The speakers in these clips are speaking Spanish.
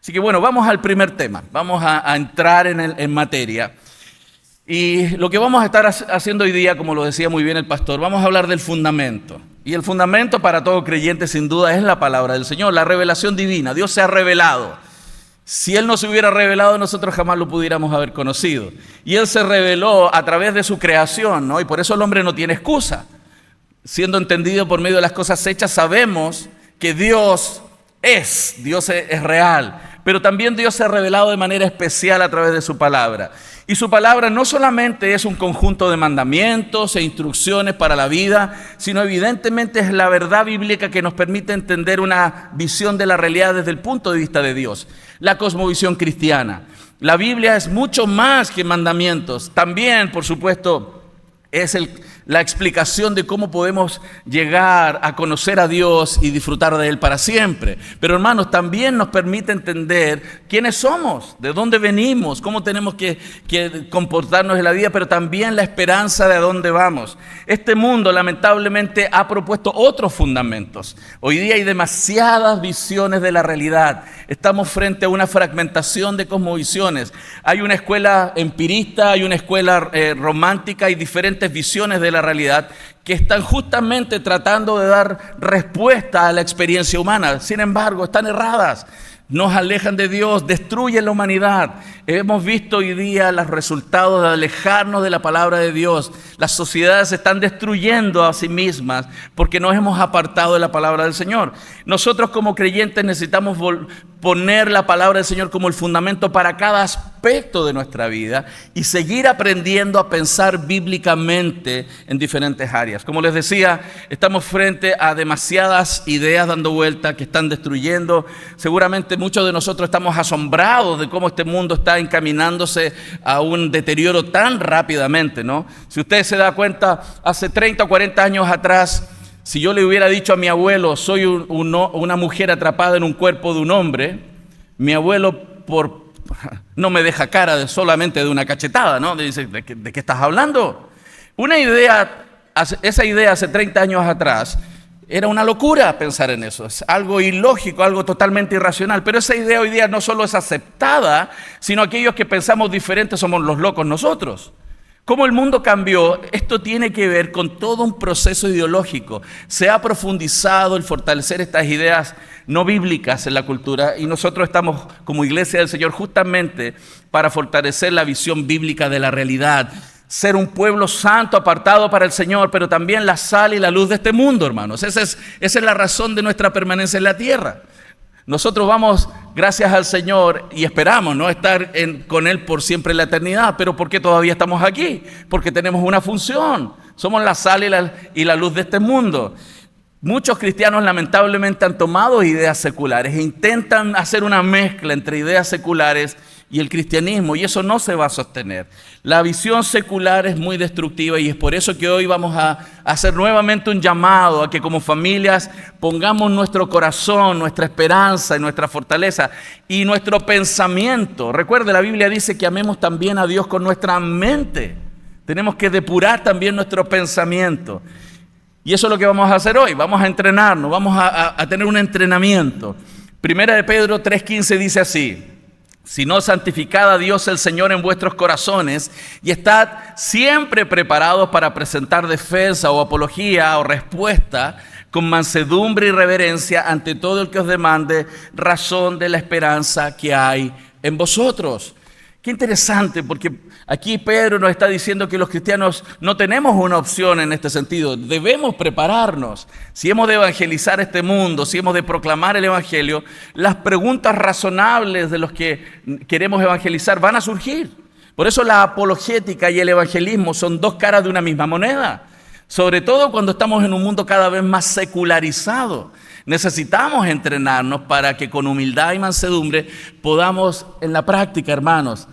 Así que bueno, vamos al primer tema, vamos a entrar en materia. Y lo que vamos a estar haciendo hoy día, como lo decía muy bien el pastor, vamos a hablar del fundamento. Y el fundamento para todo creyente sin duda es la palabra del Señor, la revelación divina. Dios se ha revelado. Si Él no se hubiera revelado, nosotros jamás lo pudiéramos haber conocido. Y Él se reveló a través de su creación, ¿no? Y por eso el hombre no tiene excusa. Siendo entendido por medio de las cosas hechas, sabemos que Dios es real. Pero también Dios se ha revelado de manera especial a través de su palabra. Y su palabra no solamente es un conjunto de mandamientos e instrucciones para la vida, sino evidentemente es la verdad bíblica que nos permite entender una visión de la realidad desde el punto de vista de Dios. La cosmovisión cristiana. La Biblia es mucho más que mandamientos. También, por supuesto, es la explicación de cómo podemos llegar a conocer a Dios y disfrutar de Él para siempre. Pero hermanos, también nos permite entender quiénes somos, de dónde venimos, cómo tenemos que comportarnos en la vida, pero también la esperanza de a dónde vamos. Este mundo lamentablemente ha propuesto otros fundamentos. Hoy día hay demasiadas visiones de la realidad. Estamos frente a una fragmentación de cosmovisiones. Hay una escuela empirista, hay una escuela romántica y diferentes visiones de la realidad que están justamente tratando de dar respuesta a la experiencia humana. Sin embargo, están erradas. Nos alejan de Dios, destruyen la humanidad. Hemos visto hoy día los resultados de alejarnos de la palabra de Dios. Las sociedades se están destruyendo a sí mismas porque nos hemos apartado de la palabra del Señor. Nosotros como creyentes necesitamos poner la palabra del Señor como el fundamento para cada aspecto de nuestra vida y seguir aprendiendo a pensar bíblicamente en diferentes áreas. Como les decía, estamos frente a demasiadas ideas dando vuelta que están destruyendo. Seguramente muchos de nosotros estamos asombrados de cómo este mundo está encaminándose a un deterioro tan rápidamente, ¿no? Si usted se da cuenta, hace 30 o 40 años atrás, si yo le hubiera dicho a mi abuelo, soy una mujer atrapada en un cuerpo de un hombre, mi abuelo no me deja cara solamente de una cachetada, ¿no? Dice, ¿de qué estás hablando? Esa idea hace 30 años atrás era una locura pensar en eso, es algo ilógico, algo totalmente irracional, pero esa idea hoy día no solo es aceptada, sino aquellos que pensamos diferente somos los locos nosotros. Cómo el mundo cambió, esto tiene que ver con todo un proceso ideológico. Se ha profundizado el fortalecer estas ideas no bíblicas en la cultura y nosotros estamos como Iglesia del Señor justamente para fortalecer la visión bíblica de la realidad. Ser un pueblo santo apartado para el Señor, pero también la sal y la luz de este mundo, hermanos. Esa es la razón de nuestra permanencia en la tierra. Nosotros vamos, gracias al Señor, y esperamos no estar con Él por siempre en la eternidad. ¿Pero por qué todavía estamos aquí? Porque tenemos una función. Somos la sal y la luz de este mundo. Muchos cristianos lamentablemente han tomado ideas seculares e intentan hacer una mezcla entre ideas seculares y el cristianismo, y eso no se va a sostener. La visión secular es muy destructiva y es por eso que hoy vamos a hacer nuevamente un llamado a que como familias pongamos nuestro corazón, nuestra esperanza y nuestra fortaleza y nuestro pensamiento. Recuerde, la Biblia dice que amemos también a Dios con nuestra mente. Tenemos que depurar también nuestro pensamiento. Y eso es lo que vamos a hacer hoy. Vamos a entrenarnos, vamos a tener un entrenamiento. Primera de Pedro 3:15 dice así: sino santificad a Dios el Señor en vuestros corazones y estad siempre preparados para presentar defensa o apología o respuesta con mansedumbre y reverencia ante todo el que os demande razón de la esperanza que hay en vosotros. Qué interesante, porque aquí Pedro nos está diciendo que los cristianos no tenemos una opción en este sentido. Debemos prepararnos. Si hemos de evangelizar este mundo, si hemos de proclamar el evangelio, las preguntas razonables de los que queremos evangelizar van a surgir. Por eso la apologética y el evangelismo son dos caras de una misma moneda. Sobre todo cuando estamos en un mundo cada vez más secularizado. Necesitamos entrenarnos para que con humildad y mansedumbre podamos en la práctica, hermanos,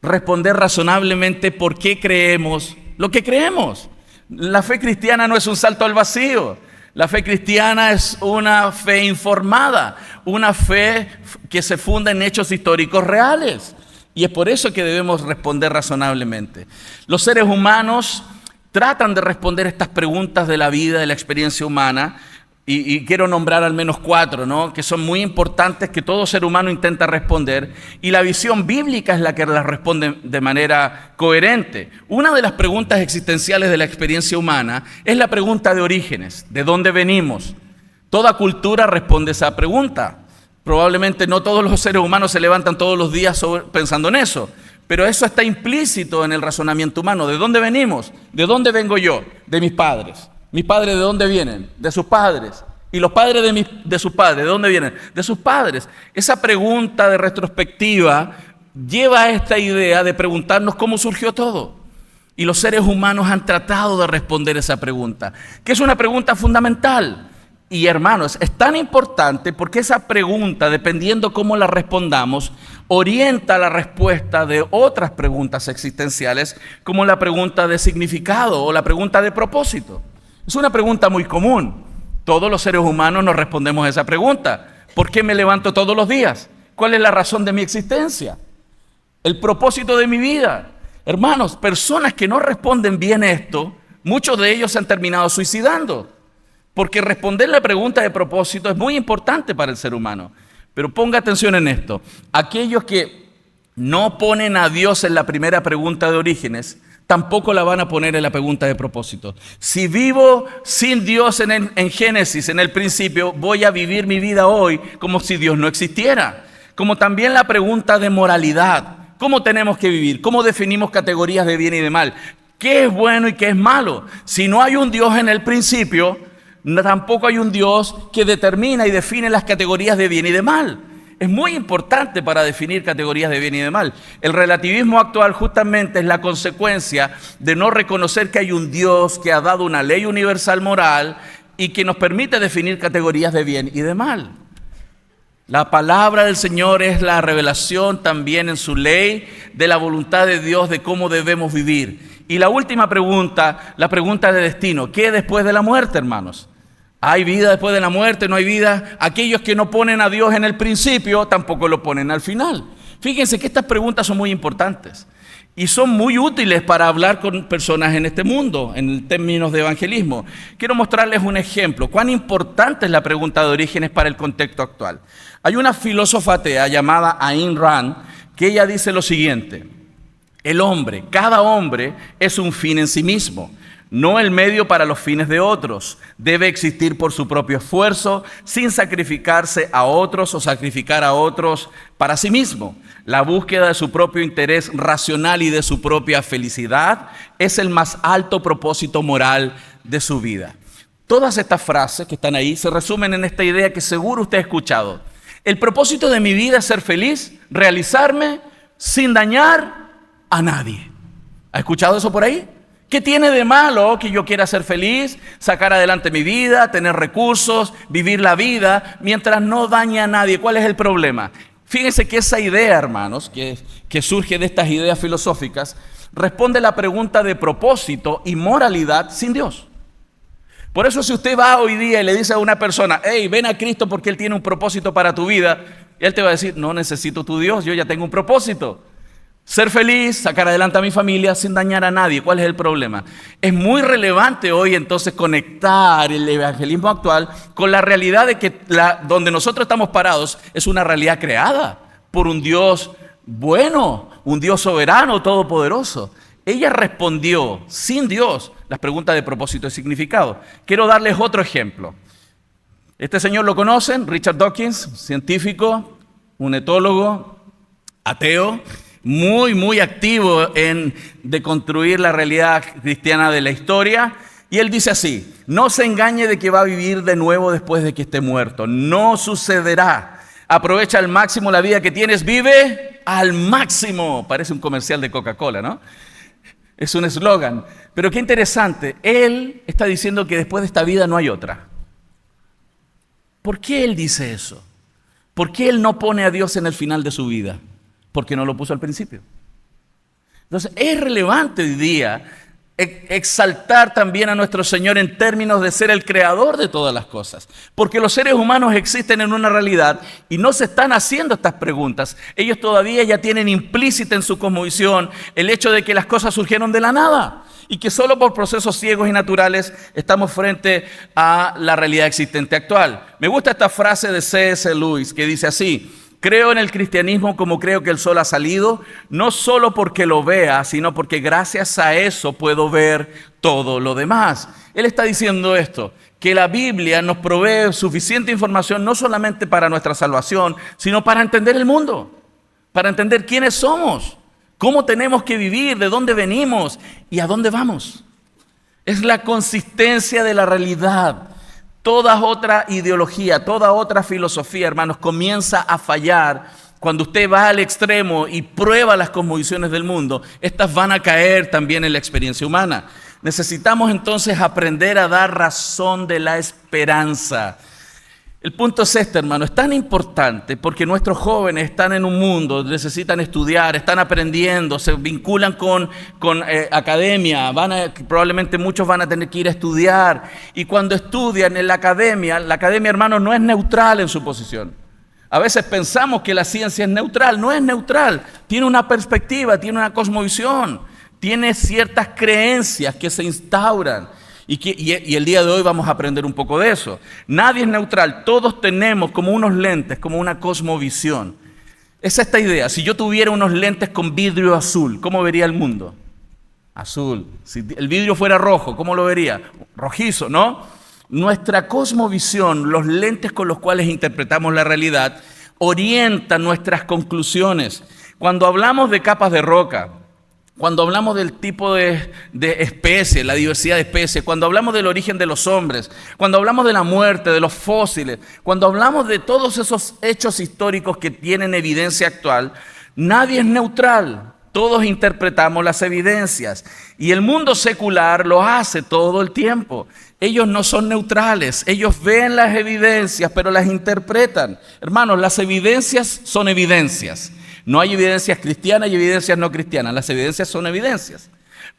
responder razonablemente por qué creemos lo que creemos. La fe cristiana no es un salto al vacío. La fe cristiana es una fe informada, una fe que se funda en hechos históricos reales. Y es por eso que debemos responder razonablemente. Los seres humanos tratan de responder estas preguntas de la vida, de la experiencia humana, y quiero nombrar al menos 4, ¿no?, que son muy importantes, que todo ser humano intenta responder, y la visión bíblica es la que las responde de manera coherente. Una de las preguntas existenciales de la experiencia humana es la pregunta de orígenes, ¿de dónde venimos? Toda cultura responde esa pregunta. Probablemente no todos los seres humanos se levantan todos los días pensando en eso, pero eso está implícito en el razonamiento humano. ¿De dónde venimos? ¿De dónde vengo yo? De mis padres. ¿Mis padres de dónde vienen? De sus padres. ¿Y los padres de sus padres? ¿De dónde vienen? De sus padres. Esa pregunta de retrospectiva lleva a esta idea de preguntarnos cómo surgió todo. Y los seres humanos han tratado de responder esa pregunta, que es una pregunta fundamental. Y hermanos, es tan importante porque esa pregunta, dependiendo cómo la respondamos, orienta la respuesta de otras preguntas existenciales, como la pregunta de significado o la pregunta de propósito. Es una pregunta muy común. Todos los seres humanos nos respondemos a esa pregunta. ¿Por qué me levanto todos los días? ¿Cuál es la razón de mi existencia? ¿El propósito de mi vida? Hermanos, personas que no responden bien esto, muchos de ellos se han terminado suicidando. Porque responder la pregunta de propósito es muy importante para el ser humano. Pero ponga atención en esto. Aquellos que no ponen a Dios en la primera pregunta de orígenes, tampoco la van a poner en la pregunta de propósito. Si vivo sin Dios en Génesis, en el principio, voy a vivir mi vida hoy como si Dios no existiera. Como también la pregunta de moralidad. ¿Cómo tenemos que vivir? ¿Cómo definimos categorías de bien y de mal? ¿Qué es bueno y qué es malo? Si no hay un Dios en el principio, tampoco hay un Dios que determina y define las categorías de bien y de mal. Es muy importante para definir categorías de bien y de mal. El relativismo actual justamente es la consecuencia de no reconocer que hay un Dios que ha dado una ley universal moral y que nos permite definir categorías de bien y de mal. La palabra del Señor es la revelación también en su ley de la voluntad de Dios de cómo debemos vivir. Y la última pregunta, la pregunta de destino. ¿Qué después de la muerte, hermanos? ¿Hay vida después de la muerte? ¿No hay vida? Aquellos que no ponen a Dios en el principio, tampoco lo ponen al final. Fíjense que estas preguntas son muy importantes y son muy útiles para hablar con personas en este mundo, en términos de evangelismo. Quiero mostrarles un ejemplo. ¿Cuán importante es la pregunta de orígenes para el contexto actual? Hay una filósofa atea llamada Ayn Rand, que ella dice lo siguiente: el hombre, cada hombre es un fin en sí mismo, no el medio para los fines de otros. Debe existir por su propio esfuerzo, sin sacrificarse a otros o sacrificar a otros para sí mismo. La búsqueda de su propio interés racional y de su propia felicidad es el más alto propósito moral de su vida. Todas estas frases que están ahí se resumen en esta idea que seguro usted ha escuchado. El propósito de mi vida es ser feliz, realizarme sin dañar a nadie. ¿Ha escuchado eso por ahí? ¿Qué tiene de malo que yo quiera ser feliz, sacar adelante mi vida, tener recursos, vivir la vida mientras no dañe a nadie? ¿Cuál es el problema? Fíjense que esa idea, hermanos, que surge de estas ideas filosóficas, responde a la pregunta de propósito y moralidad sin Dios. Por eso si usted va hoy día y le dice a una persona, hey, ven a Cristo porque Él tiene un propósito para tu vida, Él te va a decir, no necesito tu Dios, yo ya tengo un propósito. Ser feliz, sacar adelante a mi familia sin dañar a nadie. ¿Cuál es el problema? Es muy relevante hoy entonces conectar el evangelismo actual con la realidad de que donde nosotros estamos parados es una realidad creada por un Dios bueno, un Dios soberano, todopoderoso. Ella respondió sin Dios las preguntas de propósito y significado. Quiero darles otro ejemplo. Este señor lo conocen, Richard Dawkins, científico, un etólogo, ateo, muy activo en deconstruir la realidad cristiana de la historia. Y él dice así: no se engañe de que va a vivir de nuevo después de que esté muerto. No sucederá. Aprovecha al máximo la vida que tienes, vive al máximo. Parece un comercial de Coca-Cola, ¿no? Es un eslogan. Pero qué interesante, él está diciendo que después de esta vida no hay otra. ¿Por qué él dice eso? ¿Por qué él no pone a Dios en el final de su vida? Porque no lo puso al principio. Entonces, es relevante hoy día exaltar también a nuestro Señor en términos de ser el creador de todas las cosas. Porque los seres humanos existen en una realidad y no se están haciendo estas preguntas. Ellos todavía ya tienen implícita en su cosmovisión el hecho de que las cosas surgieron de la nada. y que solo por procesos ciegos y naturales estamos frente a la realidad existente actual. Me gusta esta frase de C.S. Lewis que dice así: creo en el cristianismo como creo que el sol ha salido, no solo porque lo vea, sino porque gracias a eso puedo ver todo lo demás. Él está diciendo esto, que la Biblia nos provee suficiente información no solamente para nuestra salvación, sino para entender el mundo, para entender quiénes somos, cómo tenemos que vivir, de dónde venimos y a dónde vamos. Es la consistencia de la realidad. Toda otra ideología, toda otra filosofía, hermanos, comienza a fallar cuando usted va al extremo y prueba las cosmovisiones del mundo. Estas van a caer también en la experiencia humana. Necesitamos entonces aprender a dar razón de la esperanza. El punto es este, hermano, es tan importante porque nuestros jóvenes están en un mundo, necesitan estudiar, están aprendiendo, se vinculan con academia, probablemente muchos van a tener que ir a estudiar. Y cuando estudian en la academia, hermano, no es neutral en su posición. A veces pensamos que la ciencia es neutral, no es neutral, tiene una perspectiva, tiene una cosmovisión, tiene ciertas creencias que se instauran. Y el día de hoy vamos a aprender un poco de eso. Nadie es neutral, todos tenemos como unos lentes, como una cosmovisión. Es esta idea, si yo tuviera unos lentes con vidrio azul, ¿cómo vería el mundo? Azul. Si el vidrio fuera rojo, ¿cómo lo vería? Rojizo, ¿no? Nuestra cosmovisión, los lentes con los cuales interpretamos la realidad, orientan nuestras conclusiones. Cuando hablamos de capas de roca, cuando hablamos del tipo de especies, la diversidad de especies, cuando hablamos del origen de los hombres, cuando hablamos de la muerte, de los fósiles, cuando hablamos de todos esos hechos históricos que tienen evidencia actual, nadie es neutral, todos interpretamos las evidencias y el mundo secular lo hace todo el tiempo. Ellos no son neutrales, ellos ven las evidencias pero las interpretan. Hermanos, las evidencias son evidencias. No hay evidencias cristianas y evidencias no cristianas. Las evidencias son evidencias.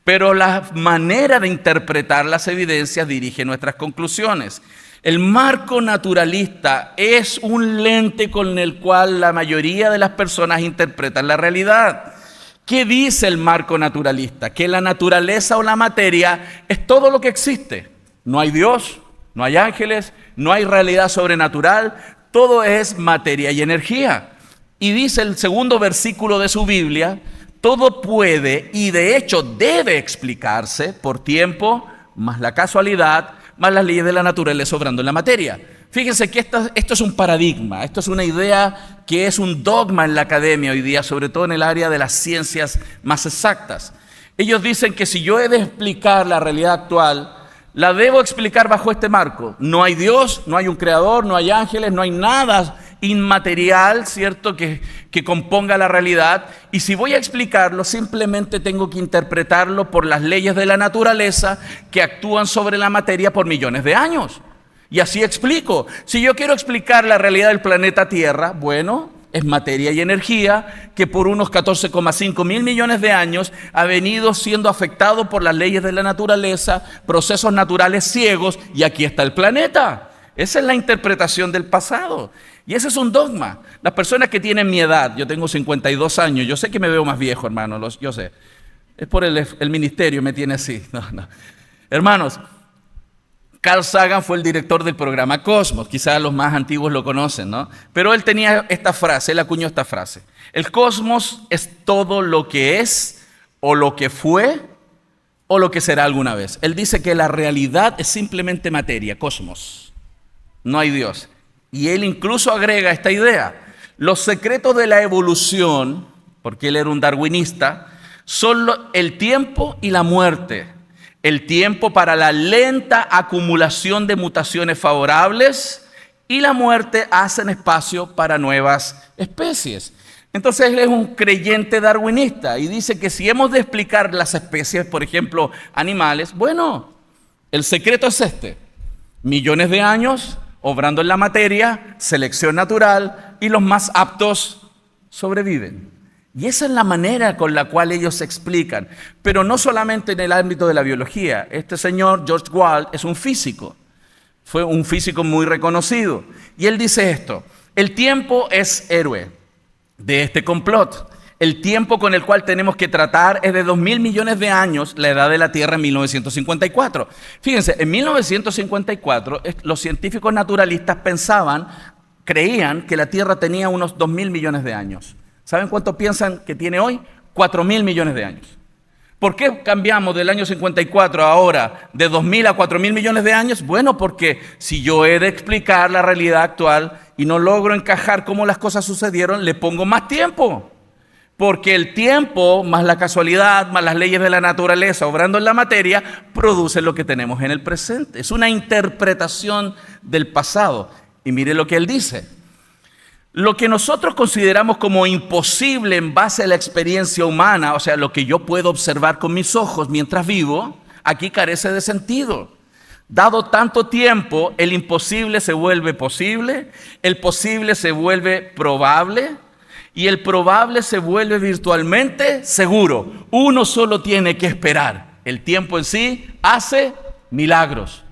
Pero la manera de interpretar las evidencias dirige nuestras conclusiones. El marco naturalista es un lente con el cual la mayoría de las personas interpretan la realidad. ¿Qué dice el marco naturalista? Que la naturaleza o la materia es todo lo que existe. No hay Dios, no hay ángeles, no hay realidad sobrenatural. Todo es materia y energía. Y dice el segundo versículo de su Biblia, todo puede y de hecho debe explicarse por tiempo, más la casualidad, más las leyes de la naturaleza obrando en la materia. Fíjense que esto es un paradigma, esto es una idea que es un dogma en la academia hoy día, sobre todo en el área de las ciencias más exactas. Ellos dicen que si yo he de explicar la realidad actual, la debo explicar bajo este marco. No hay Dios, no hay un creador, no hay ángeles, no hay nada inmaterial, ¿cierto?, que componga la realidad. Y si voy a explicarlo, simplemente tengo que interpretarlo por las leyes de la naturaleza que actúan sobre la materia por millones de años. Y así explico. Si yo quiero explicar la realidad del planeta Tierra, bueno, es materia y energía que por unos 14,5 mil millones de años ha venido siendo afectado por las leyes de la naturaleza, procesos naturales ciegos, y aquí está el planeta. Esa es la interpretación del pasado. Y ese es un dogma. Las personas que tienen mi edad, yo tengo 52 años, yo sé que me veo más viejo, hermano, yo sé. Es por el ministerio me tiene así. No. Hermanos, Carl Sagan fue el director del programa Cosmos, quizás los más antiguos lo conocen, ¿no? Pero él tenía esta frase, él acuñó esta frase. El cosmos es todo lo que es, o lo que fue, o lo que será alguna vez. Él dice que la realidad es simplemente materia, cosmos. No hay Dios. Y él incluso agrega esta idea. Los secretos de la evolución, porque él era un darwinista, son el tiempo y la muerte. El tiempo para la lenta acumulación de mutaciones favorables y la muerte hacen espacio para nuevas especies. Entonces él es un creyente darwinista y dice que si hemos de explicar las especies, por ejemplo, animales, bueno, el secreto es este. Millones de años obrando en la materia, selección natural, y los más aptos sobreviven. Y esa es la manera con la cual ellos se explican. Pero no solamente en el ámbito de la biología. Este señor, George Wald, es un físico. Fue un físico muy reconocido. Y él dice esto: el tiempo es héroe de este complot. El tiempo con el cual tenemos que tratar es de 2.000 millones de años, la edad de la Tierra en 1954. Fíjense, en 1954 los científicos naturalistas creían que la Tierra tenía unos 2.000 millones de años. ¿Saben cuánto piensan que tiene hoy? 4.000 millones de años. ¿Por qué cambiamos del año 54 a ahora de 2.000 a 4.000 millones de años? Bueno, porque si yo he de explicar la realidad actual y no logro encajar cómo las cosas sucedieron, le pongo más tiempo. Porque el tiempo, más la casualidad, más las leyes de la naturaleza, obrando en la materia, producen lo que tenemos en el presente. Es una interpretación del pasado. Y mire lo que él dice. Lo que nosotros consideramos como imposible en base a la experiencia humana, o sea, lo que yo puedo observar con mis ojos mientras vivo, aquí carece de sentido. Dado tanto tiempo, el imposible se vuelve posible, el posible se vuelve probable y el probable se vuelve virtualmente seguro. Uno solo tiene que esperar. El tiempo en sí hace milagros.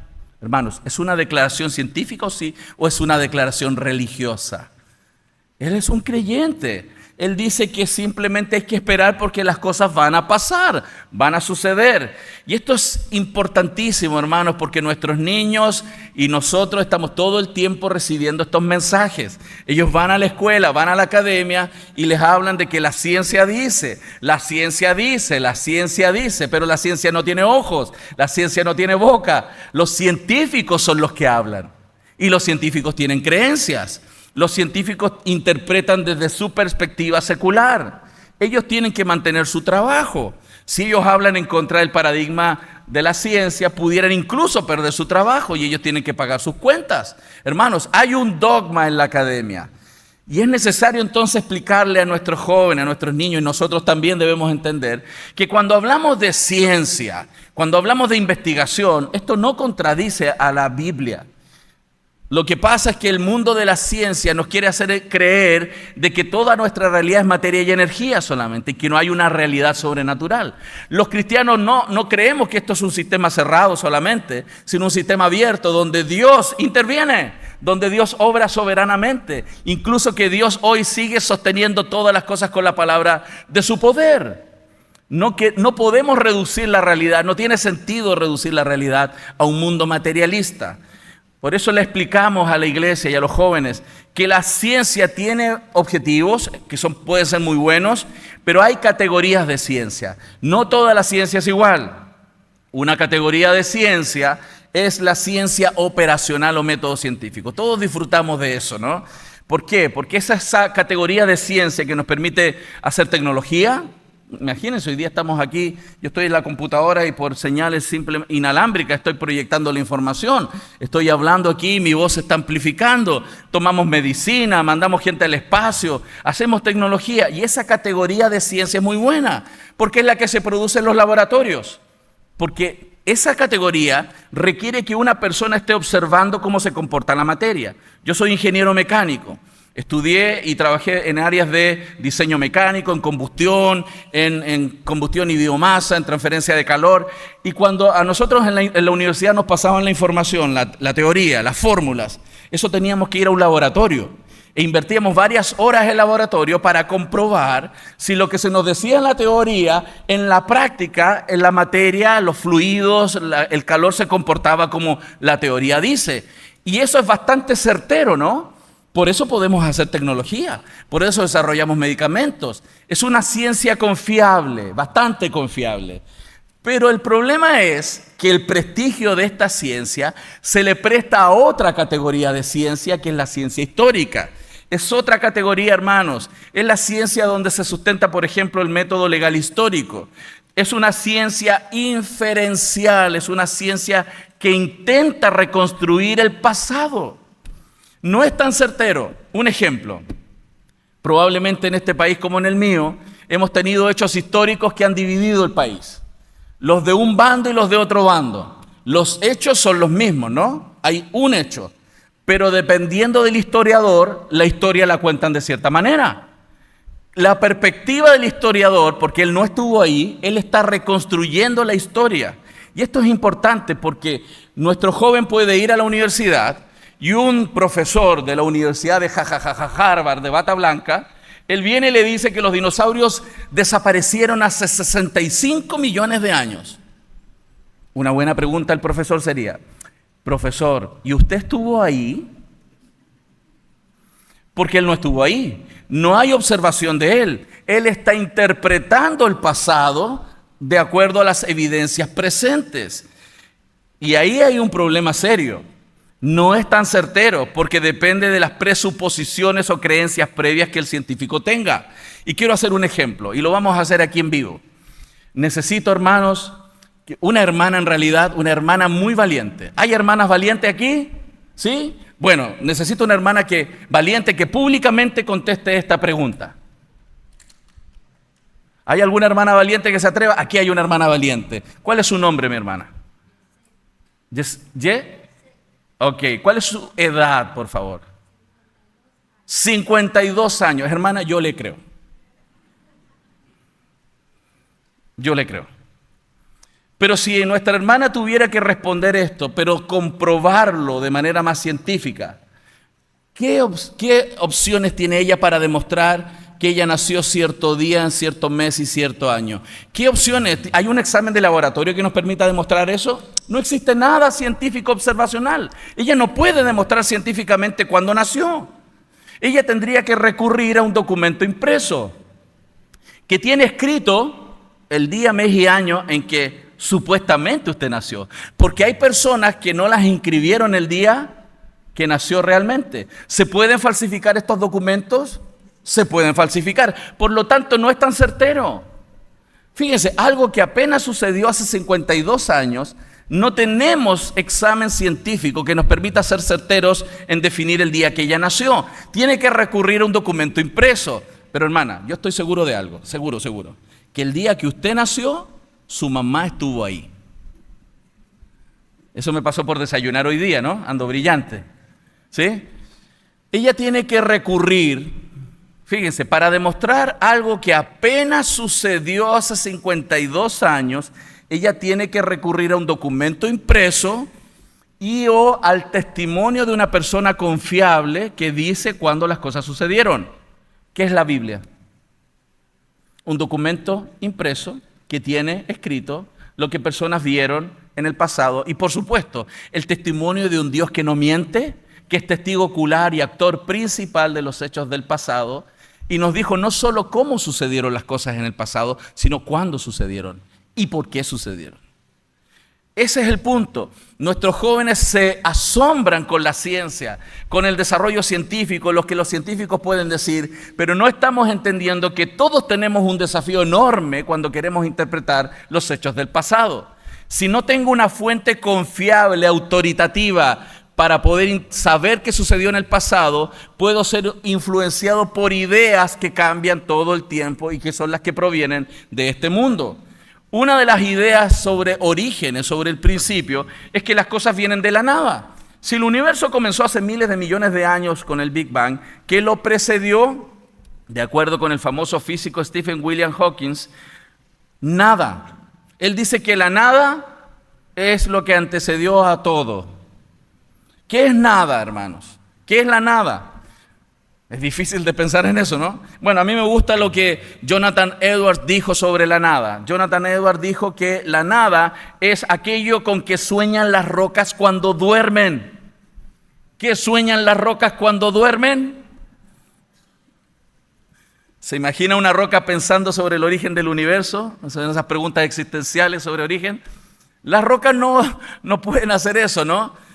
Hermanos, ¿es una declaración científica o es una declaración religiosa? Él es un creyente. Él dice que simplemente hay que esperar porque las cosas van a pasar, van a suceder. Y esto es importantísimo, hermanos, porque nuestros niños y nosotros estamos todo el tiempo recibiendo estos mensajes. Ellos van a la escuela, van a la academia y les hablan de que la ciencia dice, la ciencia dice, la ciencia dice, pero la ciencia no tiene ojos, la ciencia no tiene boca. Los científicos son los que hablan y los científicos tienen creencias. Los científicos interpretan desde su perspectiva secular. Ellos tienen que mantener su trabajo. Si ellos hablan en contra del paradigma de la ciencia, pudieran incluso perder su trabajo y ellos tienen que pagar sus cuentas. Hermanos, hay un dogma en la academia y es necesario entonces explicarle a nuestros jóvenes, a nuestros niños, y nosotros también debemos entender que cuando hablamos de ciencia, cuando hablamos de investigación, esto no contradice a la Biblia. Lo que pasa es que el mundo de la ciencia nos quiere hacer creer de que toda nuestra realidad es materia y energía solamente y que no hay una realidad sobrenatural. Los cristianos no creemos que esto es un sistema cerrado solamente, sino un sistema abierto donde Dios interviene, donde Dios obra soberanamente. Incluso que Dios hoy sigue sosteniendo todas las cosas con la palabra de su poder. No podemos reducir la realidad, no tiene sentido reducir la realidad a un mundo materialista. Por eso le explicamos a la iglesia y a los jóvenes que la ciencia tiene objetivos que pueden ser muy buenos, pero hay categorías de ciencia. No toda la ciencia es igual. Una categoría de ciencia es la ciencia operacional o método científico. Todos disfrutamos de eso, ¿no? ¿Por qué? Porque esa categoría de ciencia que nos permite hacer tecnología. Imagínense, hoy día estamos aquí, yo estoy en la computadora y por señales inalámbricas estoy proyectando la información. Estoy hablando aquí, mi voz se está amplificando. Tomamos medicina, mandamos gente al espacio, hacemos tecnología. Y esa categoría de ciencia es muy buena, porque es la que se produce en los laboratorios. Porque esa categoría requiere que una persona esté observando cómo se comporta la materia. Yo soy ingeniero mecánico. Estudié y trabajé en áreas de diseño mecánico, en combustión y biomasa, en transferencia de calor. Y cuando a nosotros en la universidad nos pasaban la información, la teoría, las fórmulas, eso teníamos que ir a un laboratorio. E invertíamos varias horas en el laboratorio para comprobar si lo que se nos decía en la teoría, en la práctica, en la materia, los fluidos, el calor se comportaba como la teoría dice. Y eso es bastante certero, ¿no? Por eso podemos hacer tecnología, por eso desarrollamos medicamentos. Es una ciencia confiable, bastante confiable. Pero el problema es que el prestigio de esta ciencia se le presta a otra categoría de ciencia, que es la ciencia histórica. Es otra categoría, hermanos. Es la ciencia donde se sustenta, por ejemplo, el método legal histórico. Es una ciencia inferencial, es una ciencia que intenta reconstruir el pasado. No es tan certero. Un ejemplo, probablemente en este país como en el mío, hemos tenido hechos históricos que han dividido el país. Los de un bando y los de otro bando. Los hechos son los mismos, ¿no? Hay un hecho, pero dependiendo del historiador, la historia la cuentan de cierta manera. La perspectiva del historiador, porque él no estuvo ahí, él está reconstruyendo la historia. Y esto es importante porque nuestro joven puede ir a la universidad y un profesor de la Universidad de Harvard, de bata blanca, Él viene y le dice que los dinosaurios desaparecieron hace 65 millones de años. Una buena pregunta al profesor sería, profesor, ¿y usted estuvo ahí? Porque él no estuvo ahí. No hay observación de él. Él está interpretando el pasado de acuerdo a las evidencias presentes. Y ahí hay un problema serio. No es tan certero porque depende de las presuposiciones o creencias previas que el científico tenga. Y quiero hacer un ejemplo, y lo vamos a hacer aquí en vivo. Necesito, hermanos, una hermana en realidad, una hermana muy valiente. ¿Hay hermanas valientes aquí? ¿Sí? Bueno, necesito una hermana valiente que públicamente conteste esta pregunta. ¿Hay alguna hermana valiente que se atreva? Aquí hay una hermana valiente. ¿Cuál es su nombre, mi hermana? Ok, ¿cuál es su edad, por favor? 52 años. Hermana, yo le creo. Yo le creo. Pero si nuestra hermana tuviera que responder esto, pero comprobarlo de manera más científica, ¿qué opciones tiene ella para demostrar que ella nació cierto día, en cierto mes y cierto año? ¿Qué opciones? ¿Hay un examen de laboratorio que nos permita demostrar eso? No existe nada científico observacional. Ella no puede demostrar científicamente cuándo nació. Ella tendría que recurrir a un documento impreso que tiene escrito el día, mes y año en que supuestamente usted nació. Porque hay personas que no las inscribieron el día que nació realmente. ¿Se pueden falsificar estos documentos? Se pueden falsificar. Por lo tanto, no es tan certero. Fíjense, algo que apenas sucedió hace 52 años, no tenemos examen científico que nos permita ser certeros en definir el día que ella nació. Tiene que recurrir a un documento impreso. Pero hermana, yo estoy seguro de algo, seguro, que el día que usted nació, su mamá estuvo ahí. Eso me pasó por desayunar hoy día, ¿no? Ando brillante. ¿Sí? Ella tiene que recurrir, fíjense, para demostrar algo que apenas sucedió hace 52 años, ella tiene que recurrir a un documento impreso y o al testimonio de una persona confiable que dice cuándo las cosas sucedieron. ¿Qué es la Biblia? Un documento impreso que tiene escrito lo que personas vieron en el pasado y, por supuesto, el testimonio de un Dios que no miente, que es testigo ocular y actor principal de los hechos del pasado, y nos dijo no solo cómo sucedieron las cosas en el pasado, sino cuándo sucedieron y por qué sucedieron. Ese es el punto. Nuestros jóvenes se asombran con la ciencia, con el desarrollo científico, lo que los científicos pueden decir, pero no estamos entendiendo que todos tenemos un desafío enorme cuando queremos interpretar los hechos del pasado. Si no tengo una fuente confiable, autoritativa, para poder saber qué sucedió en el pasado, puedo ser influenciado por ideas que cambian todo el tiempo y que son las que provienen de este mundo. Una de las ideas sobre orígenes, sobre el principio, es que las cosas vienen de la nada. Si el universo comenzó hace miles de millones de años con el Big Bang, ¿qué lo precedió? De acuerdo con el famoso físico Stephen William Hawking, nada. Él dice que la nada es lo que antecedió a todo. ¿Qué es nada, hermanos? ¿Qué es la nada? Es difícil de pensar en eso, ¿no? Bueno, a mí me gusta lo que Jonathan Edwards dijo sobre la nada. Jonathan Edwards dijo que la nada es aquello con que sueñan las rocas cuando duermen. ¿Qué sueñan las rocas cuando duermen? ¿Se imagina una roca pensando sobre el origen del universo? Esas preguntas existenciales sobre origen. Las rocas no pueden hacer eso, ¿no?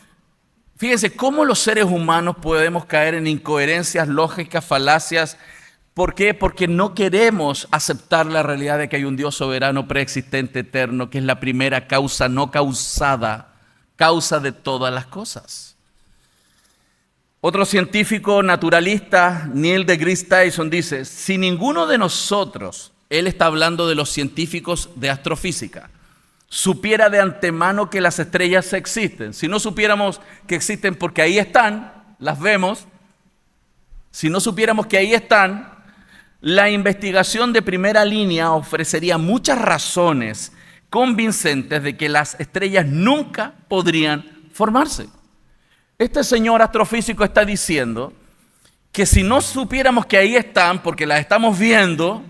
Fíjense cómo los seres humanos podemos caer en incoherencias lógicas, falacias. ¿Por qué? Porque no queremos aceptar la realidad de que hay un Dios soberano, preexistente, eterno, que es la primera causa no causada, causa de todas las cosas. Otro científico naturalista, Neil deGrasse Tyson, dice, si ninguno de nosotros, él está hablando de los científicos de astrofísica, supiera de antemano que las estrellas existen, si no supiéramos que existen porque ahí están, las vemos, si no supiéramos que ahí están, la investigación de primera línea ofrecería muchas razones convincentes de que las estrellas nunca podrían formarse. Este señor astrofísico está diciendo que si no supiéramos que ahí están, porque las estamos viendo,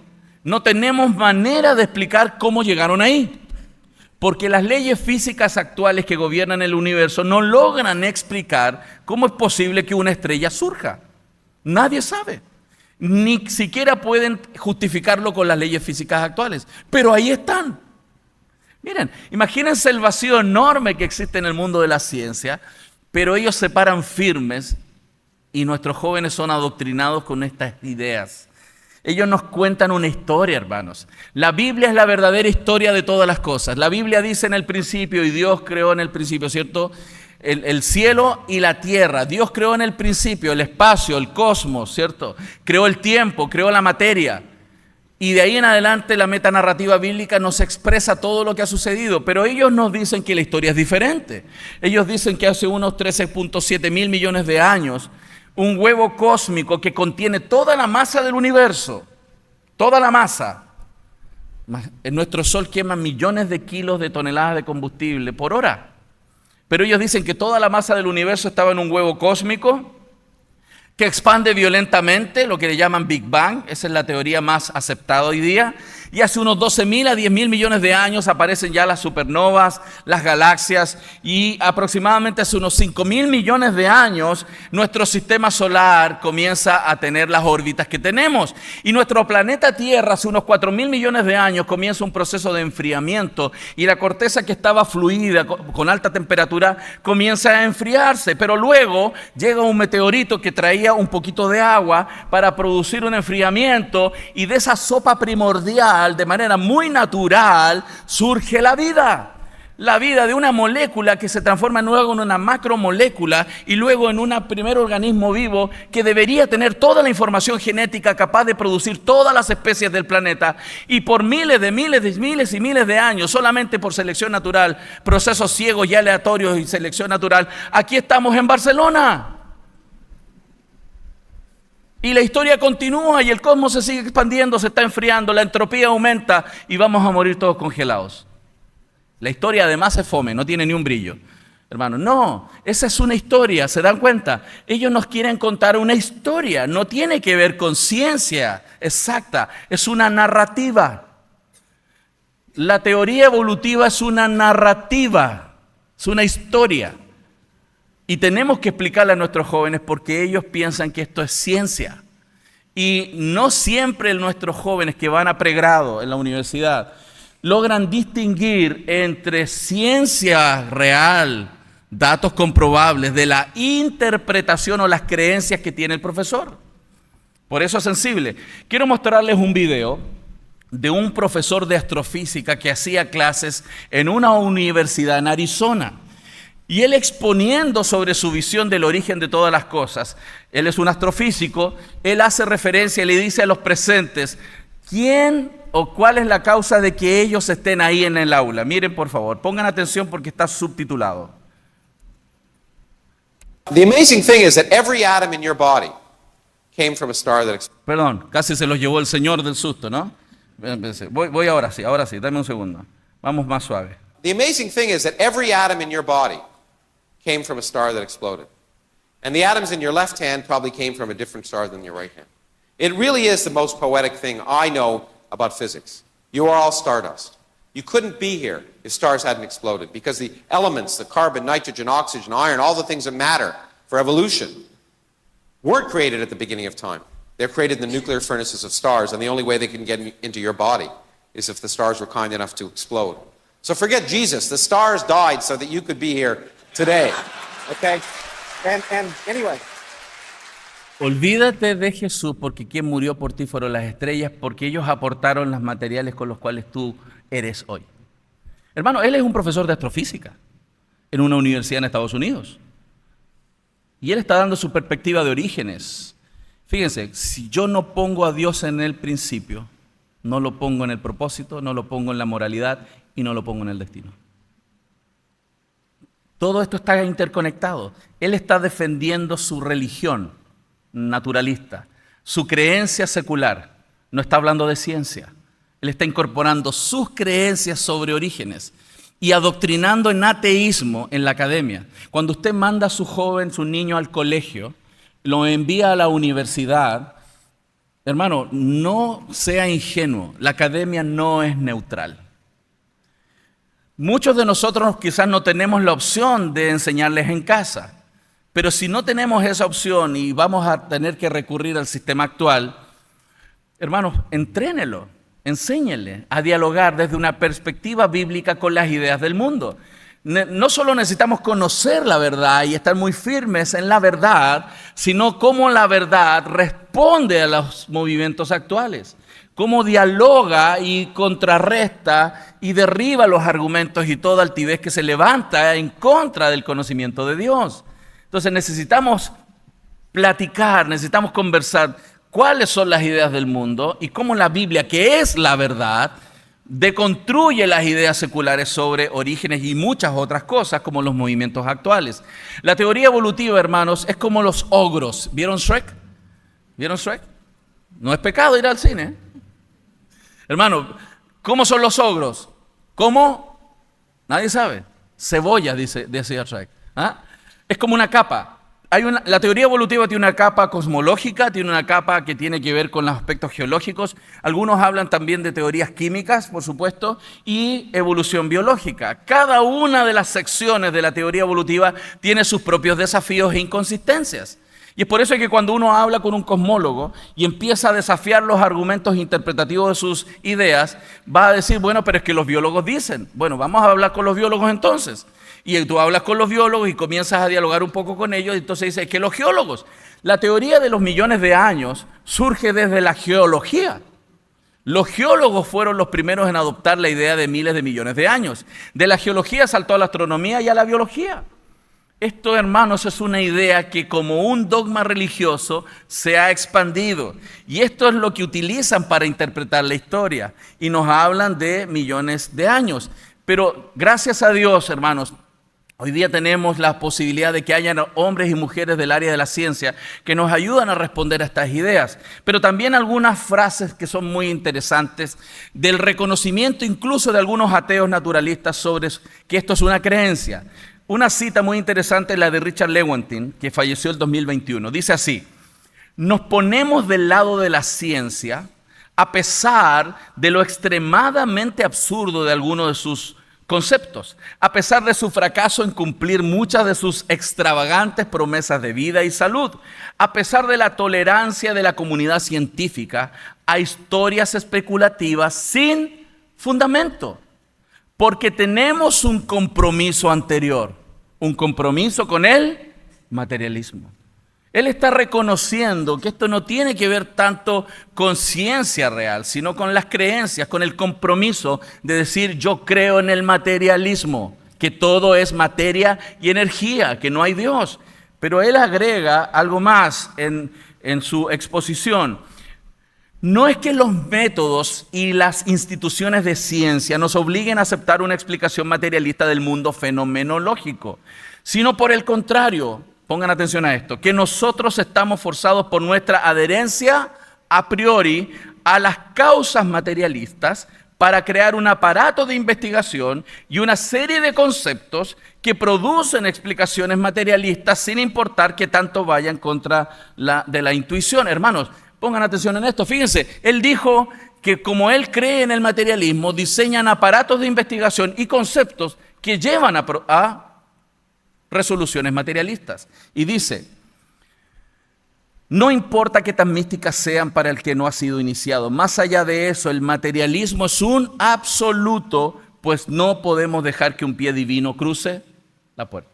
no tenemos manera de explicar cómo llegaron ahí. Porque las leyes físicas actuales que gobiernan el universo no logran explicar cómo es posible que una estrella surja. Nadie sabe. Ni siquiera pueden justificarlo con las leyes físicas actuales. Pero ahí están. Miren, imagínense el vacío enorme que existe en el mundo de la ciencia, pero ellos se paran firmes y nuestros jóvenes son adoctrinados con estas ideas. Ellos nos cuentan una historia, hermanos. La Biblia es la verdadera historia de todas las cosas. La Biblia dice en el principio, y Dios creó en el principio, ¿cierto? El cielo y la tierra. Dios creó en el principio el espacio, el cosmos, ¿cierto? Creó el tiempo, creó la materia. Y de ahí en adelante la metanarrativa bíblica nos expresa todo lo que ha sucedido, pero ellos nos dicen que la historia es diferente. Ellos dicen que hace unos 13.7 mil millones de años, un huevo cósmico que contiene toda la masa del universo, toda la masa. En nuestro Sol quema millones de kilos de toneladas de combustible por hora. Pero ellos dicen que toda la masa del universo estaba en un huevo cósmico que expande violentamente, lo que le llaman Big Bang. Esa es la teoría más aceptada hoy día. Y hace unos 12.000 a 10.000 millones de años aparecen ya las supernovas, las galaxias, y aproximadamente hace unos 5.000 millones de años nuestro sistema solar comienza a tener las órbitas que tenemos. Y nuestro planeta Tierra hace unos 4.000 millones de años comienza un proceso de enfriamiento y la corteza que estaba fluida con alta temperatura comienza a enfriarse. Pero luego llega un meteorito que traía un poquito de agua para producir un enfriamiento, y de esa sopa primordial, de manera muy natural, surge la vida. La vida de una molécula que se transforma luego en una macromolécula y luego en un primer organismo vivo que debería tener toda la información genética capaz de producir todas las especies del planeta. Y por miles y miles de años, solamente por selección natural, procesos ciegos y aleatorios y selección natural, aquí estamos en Barcelona. Y la historia continúa y el cosmos se sigue expandiendo, se está enfriando, la entropía aumenta y vamos a morir todos congelados. La historia además es fome, no tiene ni un brillo. Hermano, no, esa es una historia, ¿se dan cuenta? Ellos nos quieren contar una historia, no tiene que ver con ciencia exacta, es una narrativa. La teoría evolutiva es una narrativa, es una historia. Y tenemos que explicarle a nuestros jóvenes porque ellos piensan que esto es ciencia. Y no siempre nuestros jóvenes que van a pregrado en la universidad logran distinguir entre ciencia real, datos comprobables, de la interpretación o las creencias que tiene el profesor. Por eso es sensible. Quiero mostrarles un video de un profesor de astrofísica que hacía clases en una universidad en Arizona. Y él exponiendo sobre su visión del origen de todas las cosas, él es un astrofísico, él hace referencia y le dice a los presentes, ¿quién o cuál es la causa de que ellos estén ahí en el aula? Miren, por favor, pongan atención porque está subtitulado. The amazing thing is that every atom in your body came from a star that exploded. Perdón, casi se los llevó el señor del susto, ¿no? Voy ahora sí, dame un segundo. Vamos más suave. The amazing thing is that every atom in your body came from a star that exploded. And the atoms in your left hand probably came from a different star than your right hand. It really is the most poetic thing I know about physics. You are all stardust. You couldn't be here if stars hadn't exploded because the elements, the carbon, nitrogen, oxygen, iron, all the things that matter for evolution weren't created at the beginning of time. They're created in the nuclear furnaces of stars, and the only way they can get into your body is if the stars were kind enough to explode. So forget Jesus. The stars died so that you could be here today. Okay? And anyway. Olvídate de Jesús porque quien murió por ti fueron las estrellas, porque ellos aportaron los materiales con los cuales tú eres hoy. Hermano, él es un profesor de astrofísica en una universidad en Estados Unidos. Y él está dando su perspectiva de orígenes. Fíjense, si yo no pongo a Dios en el principio, no lo pongo en el propósito, no lo pongo en la moralidad y no lo pongo en el destino. Todo esto está interconectado. Él está defendiendo su religión naturalista, su creencia secular. No está hablando de ciencia. Él está incorporando sus creencias sobre orígenes y adoctrinando en ateísmo en la academia. Cuando usted manda a su joven, su niño al colegio, lo envía a la universidad, hermano, no sea ingenuo, la academia no es neutral. Muchos de nosotros quizás no tenemos la opción de enseñarles en casa, pero si no tenemos esa opción y vamos a tener que recurrir al sistema actual, hermanos, entrénelo, enséñele a dialogar desde una perspectiva bíblica con las ideas del mundo. No solo necesitamos conocer la verdad y estar muy firmes en la verdad, sino cómo la verdad responde a los movimientos actuales. Cómo dialoga y contrarresta y derriba los argumentos y toda altivez que se levanta en contra del conocimiento de Dios. Entonces necesitamos platicar, necesitamos conversar cuáles son las ideas del mundo y cómo la Biblia, que es la verdad, deconstruye las ideas seculares sobre orígenes y muchas otras cosas como los movimientos actuales. La teoría evolutiva, hermanos, es como los ogros. ¿Vieron Shrek? ¿Vieron Shrek? No es pecado ir al cine. Hermano, ¿cómo son los ogros? ¿Cómo? Nadie sabe. Cebolla, decía Shrek. ¿Ah? Es como una capa. La teoría evolutiva tiene una capa cosmológica, tiene una capa que tiene que ver con los aspectos geológicos. Algunos hablan también de teorías químicas, por supuesto, y evolución biológica. Cada una de las secciones de la teoría evolutiva tiene sus propios desafíos e inconsistencias. Y es por eso que cuando uno habla con un cosmólogo y empieza a desafiar los argumentos interpretativos de sus ideas, va a decir, bueno, pero es que los biólogos dicen. Bueno, vamos a hablar con los biólogos entonces. Y tú hablas con los biólogos y comienzas a dialogar un poco con ellos, y entonces dices que los geólogos, la teoría de los millones de años surge desde la geología. Los geólogos fueron los primeros en adoptar la idea de miles de millones de años. De la geología saltó a la astronomía y a la biología. Esto, hermanos, es una idea que como un dogma religioso se ha expandido. Y esto es lo que utilizan para interpretar la historia. Y nos hablan de millones de años. Pero gracias a Dios, hermanos, hoy día tenemos la posibilidad de que hayan hombres y mujeres del área de la ciencia que nos ayudan a responder a estas ideas. Pero también algunas frases que son muy interesantes del reconocimiento incluso de algunos ateos naturalistas sobre que esto es una creencia. Una cita muy interesante es la de Richard Lewontin, que falleció en 2021. Dice así: nos ponemos del lado de la ciencia a pesar de lo extremadamente absurdo de algunos de sus conceptos, a pesar de su fracaso en cumplir muchas de sus extravagantes promesas de vida y salud, a pesar de la tolerancia de la comunidad científica a historias especulativas sin fundamento. Porque tenemos un compromiso anterior, un compromiso con el materialismo. Él está reconociendo que esto no tiene que ver tanto con ciencia real, sino con las creencias, con el compromiso de decir yo creo en el materialismo, que todo es materia y energía, que no hay Dios. Pero él agrega algo más en su exposición. No es que los métodos y las instituciones de ciencia nos obliguen a aceptar una explicación materialista del mundo fenomenológico, sino por el contrario, pongan atención a esto, que nosotros estamos forzados por nuestra adherencia a priori a las causas materialistas para crear un aparato de investigación y una serie de conceptos que producen explicaciones materialistas sin importar que tanto vayan contra de la intuición. Hermanos, pongan atención en esto. Fíjense, él dijo que como él cree en el materialismo, diseñan aparatos de investigación y conceptos que llevan a resoluciones materialistas. Y dice, no importa qué tan místicas sean para el que no ha sido iniciado. Más allá de eso, el materialismo es un absoluto, pues no podemos dejar que un pie divino cruce la puerta.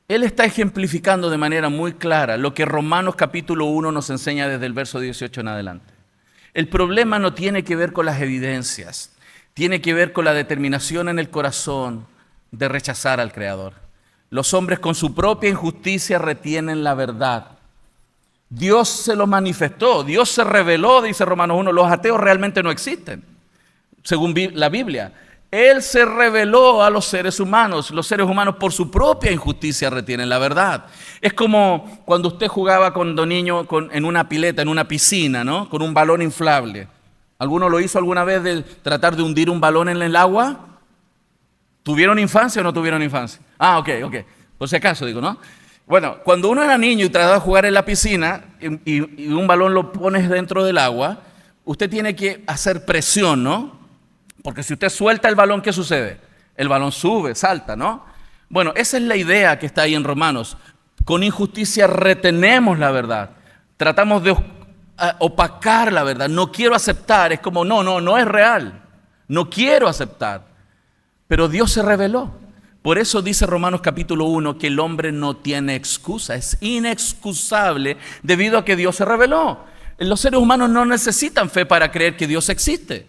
Él está ejemplificando de manera muy clara lo que Romanos capítulo 1 nos enseña desde el verso 18 en adelante. El problema no tiene que ver con las evidencias, tiene que ver con la determinación en el corazón de rechazar al Creador. Los hombres con su propia injusticia retienen la verdad. Dios se lo manifestó, Dios se reveló, dice Romanos 1, los ateos realmente no existen, según la Biblia. Él se reveló a los seres humanos por su propia injusticia retienen la verdad. Es como cuando usted jugaba cuando niño en una pileta, en una piscina, ¿no? Con un balón inflable. ¿Alguno lo hizo alguna vez de tratar de hundir un balón en el agua? ¿Tuvieron infancia o no tuvieron infancia? Ok. Por si acaso digo, ¿no? Bueno, cuando uno era niño y trataba de jugar en la piscina y un balón lo pones dentro del agua, usted tiene que hacer presión, ¿no? Porque si usted suelta el balón, ¿qué sucede? El balón sube, salta, ¿no? Bueno, esa es la idea que está ahí en Romanos. Con injusticia retenemos la verdad. Tratamos de opacar la verdad. No quiero aceptar. Es como, no es real. No quiero aceptar. Pero Dios se reveló. Por eso dice Romanos capítulo 1 que el hombre no tiene excusa. Es inexcusable debido a que Dios se reveló. Los seres humanos no necesitan fe para creer que Dios existe.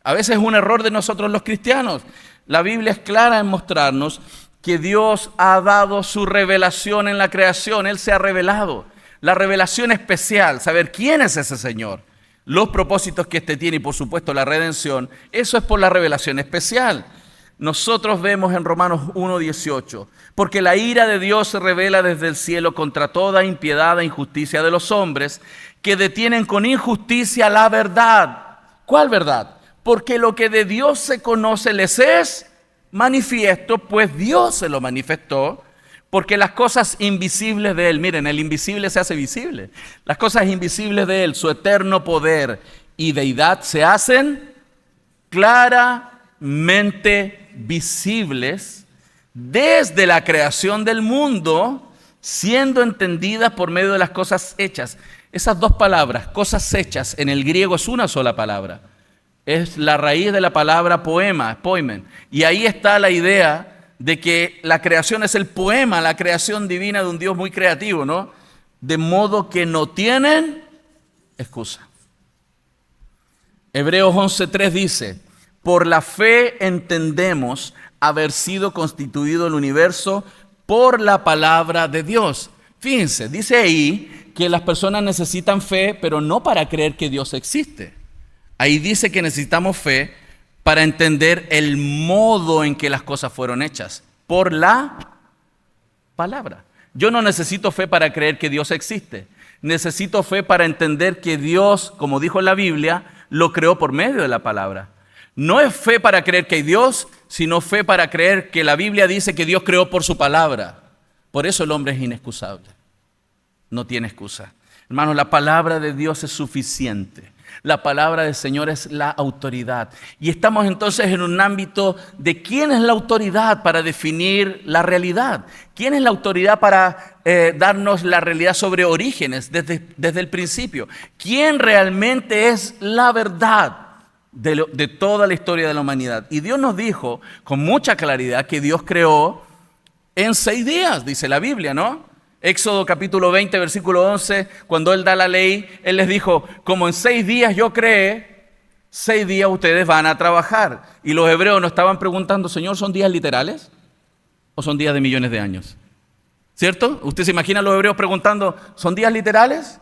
A veces es un error de nosotros los cristianos. La Biblia es clara en mostrarnos que Dios ha dado su revelación en la creación. Él se ha revelado. La revelación especial, saber quién es ese Señor, los propósitos que éste tiene y por supuesto la redención, eso es por la revelación especial. Nosotros vemos en Romanos 1:18, porque la ira de Dios se revela desde el cielo contra toda impiedad e injusticia de los hombres que detienen con injusticia la verdad. ¿Cuál verdad? Porque lo que de Dios se conoce les es manifiesto, pues Dios se lo manifestó, porque las cosas invisibles de Él, miren, el invisible se hace visible, las cosas invisibles de Él, su eterno poder y deidad se hacen claramente visibles desde la creación del mundo, siendo entendidas por medio de las cosas hechas. Esas dos palabras, cosas hechas, en el griego es una sola palabra. Es la raíz de la palabra poema, poimen. Y ahí está la idea de que la creación es el poema, la creación divina de un Dios muy creativo, ¿no? De modo que no tienen excusa. Hebreos 11:3 dice, por la fe entendemos haber sido constituido el universo por la palabra de Dios. Fíjense, dice ahí que las personas necesitan fe, pero no para creer que Dios existe. Ahí dice que necesitamos fe para entender el modo en que las cosas fueron hechas, por la palabra. Yo no necesito fe para creer que Dios existe. Necesito fe para entender que Dios, como dijo en la Biblia, lo creó por medio de la palabra. No es fe para creer que hay Dios, sino fe para creer que la Biblia dice que Dios creó por su palabra. Por eso el hombre es inexcusable. No tiene excusa. Hermanos, la palabra de Dios es suficiente. La palabra del Señor es la autoridad. Y estamos entonces en un ámbito de quién es la autoridad para definir la realidad. ¿Quién es la autoridad para darnos la realidad sobre orígenes desde el principio? ¿Quién realmente es la verdad de toda la historia de la humanidad? Y Dios nos dijo con mucha claridad que Dios creó en 6 días, dice la Biblia, ¿no? Éxodo capítulo 20, versículo 11, cuando Él da la ley, Él les dijo, como en 6 días yo creé, 6 días ustedes van a trabajar. Y los hebreos nos estaban preguntando, Señor, ¿son días literales o son días de millones de años? ¿Cierto? ¿Usted se imagina a los hebreos preguntando, ¿son días literales?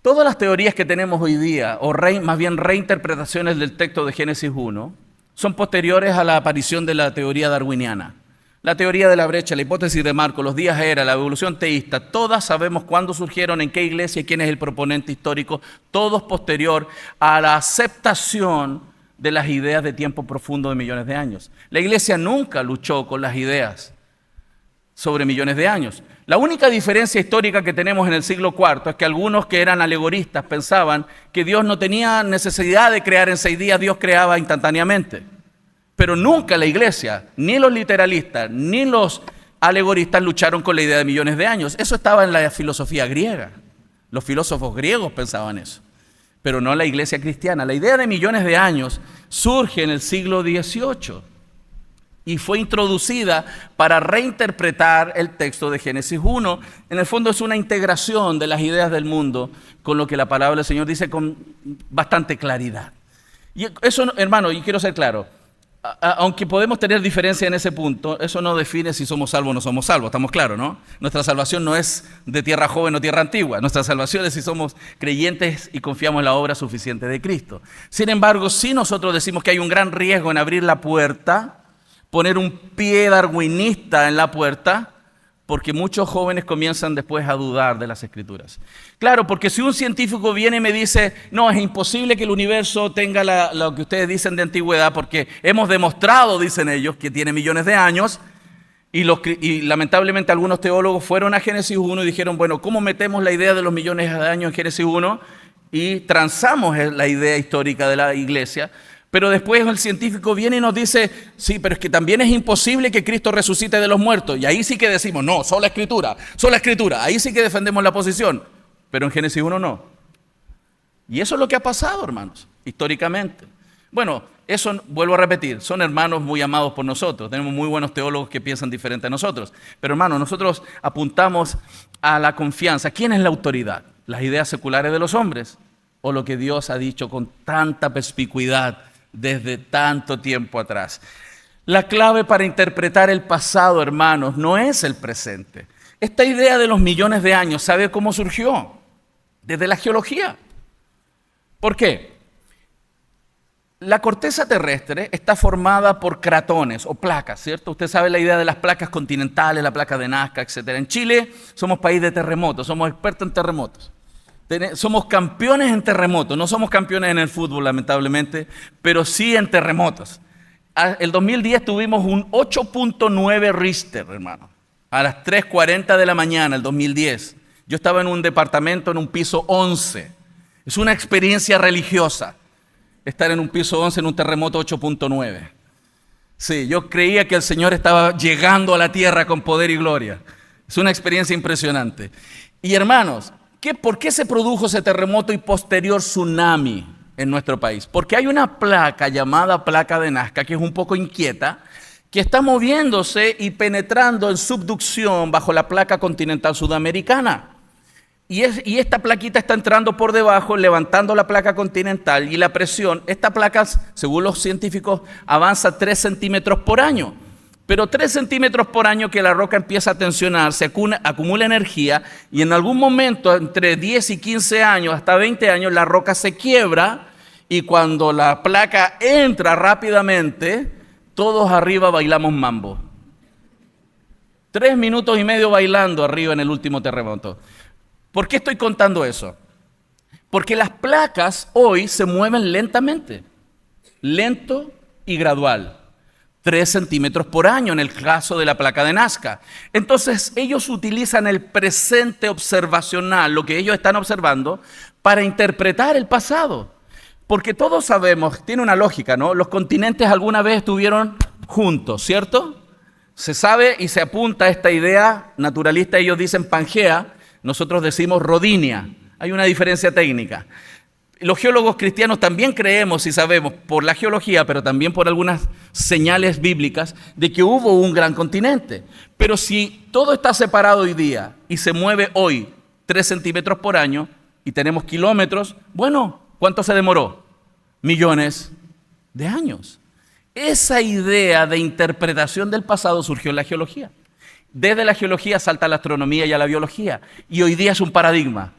Todas las teorías que tenemos hoy día, o más bien reinterpretaciones del texto de Génesis 1, son posteriores a la aparición de la teoría darwiniana. La teoría de la brecha, la hipótesis de Marco, los días era, la evolución teísta, todas sabemos cuándo surgieron, en qué iglesia y quién es el proponente histórico, todo es posterior a la aceptación de las ideas de tiempo profundo de millones de años. La iglesia nunca luchó con las ideas sobre millones de años. La única diferencia histórica que tenemos en el siglo IV es que algunos que eran alegoristas pensaban que Dios no tenía necesidad de crear en 6 días, Dios creaba instantáneamente. Pero nunca la iglesia, ni los literalistas, ni los alegoristas lucharon con la idea de millones de años. Eso estaba en la filosofía griega. Los filósofos griegos pensaban eso, pero no la iglesia cristiana. La idea de millones de años surge en el siglo XVIII y fue introducida para reinterpretar el texto de Génesis 1. En el fondo es una integración de las ideas del mundo con lo que la palabra del Señor dice con bastante claridad. Y eso, hermano, y quiero ser claro, aunque podemos tener diferencia en ese punto, eso no define si somos salvos o no somos salvos, estamos claros, ¿no? Nuestra salvación no es de tierra joven o tierra antigua, nuestra salvación es si somos creyentes y confiamos en la obra suficiente de Cristo. Sin embargo, si nosotros decimos que hay un gran riesgo en abrir la puerta, poner un pie darwinista en la puerta, porque muchos jóvenes comienzan después a dudar de las Escrituras. Claro, porque si un científico viene y me dice, no, es imposible que el universo tenga lo que ustedes dicen de antigüedad, porque hemos demostrado, dicen ellos, que tiene millones de años, Y lamentablemente algunos teólogos fueron a Génesis 1 y dijeron, bueno, ¿cómo metemos la idea de los millones de años en Génesis 1? Y transamos la idea histórica de la iglesia. Pero después el científico viene y nos dice, sí, pero es que también es imposible que Cristo resucite de los muertos. Y ahí sí que decimos, no, sola escritura. Ahí sí que defendemos la posición. Pero en Génesis 1 no. Y eso es lo que ha pasado, hermanos, históricamente. Bueno, eso, vuelvo a repetir, son hermanos muy amados por nosotros. Tenemos muy buenos teólogos que piensan diferente a nosotros. Pero hermanos, nosotros apuntamos a la confianza. ¿Quién es la autoridad? ¿Las ideas seculares de los hombres? ¿O lo que Dios ha dicho con tanta perspicuidad desde tanto tiempo atrás? La clave para interpretar el pasado, hermanos, no es el presente. Esta idea de los millones de años, ¿sabe cómo surgió? Desde la geología. ¿Por qué? La corteza terrestre está formada por cratones o placas, ¿cierto? Usted sabe la idea de las placas continentales, la placa de Nazca, etc. En Chile somos país de terremotos, somos expertos en terremotos. Somos campeones en terremotos, no somos campeones en el fútbol, lamentablemente, pero sí en terremotos. El 2010 tuvimos un 8.9 Richter, hermano, a las 3:40 de la mañana, el 2010. Yo estaba en un departamento en un piso 11. Es una experiencia religiosa estar en un piso 11 en un terremoto 8.9. Sí, yo creía que el Señor estaba llegando a la tierra con poder y gloria. Es una experiencia impresionante. Y hermanos, ¿por qué se produjo ese terremoto y posterior tsunami en nuestro país? Porque hay una placa llamada placa de Nazca que es un poco inquieta, que está moviéndose y penetrando en subducción bajo la placa continental sudamericana. Y esta plaquita está entrando por debajo, levantando la placa continental y la presión. Esta placa, según los científicos, avanza 3 centímetros por año. Pero 3 centímetros por año que la roca empieza a tensionar, se acumula energía y en algún momento, entre 10 y 15 años, hasta 20 años, la roca se quiebra y cuando la placa entra rápidamente, todos arriba bailamos mambo. 3 minutos y medio bailando arriba en el último terremoto. ¿Por qué estoy contando eso? Porque las placas hoy se mueven lentamente, lento y gradual. 3 centímetros por año en el caso de la placa de Nazca. Entonces ellos utilizan el presente observacional, lo que ellos están observando, para interpretar el pasado. Porque todos sabemos, tiene una lógica, ¿no? Los continentes alguna vez estuvieron juntos, ¿cierto? Se sabe y se apunta a esta idea naturalista, ellos dicen Pangea, nosotros decimos Rodinia. Hay una diferencia técnica. Los geólogos cristianos también creemos y sabemos por la geología, pero también por algunas señales bíblicas, de que hubo un gran continente. Pero si todo está separado hoy día y se mueve hoy 3 centímetros por año y tenemos kilómetros, bueno, ¿cuánto se demoró? Millones de años. Esa idea de interpretación del pasado surgió en la geología. Desde la geología salta a la astronomía y a la biología. Y hoy día es un paradigma.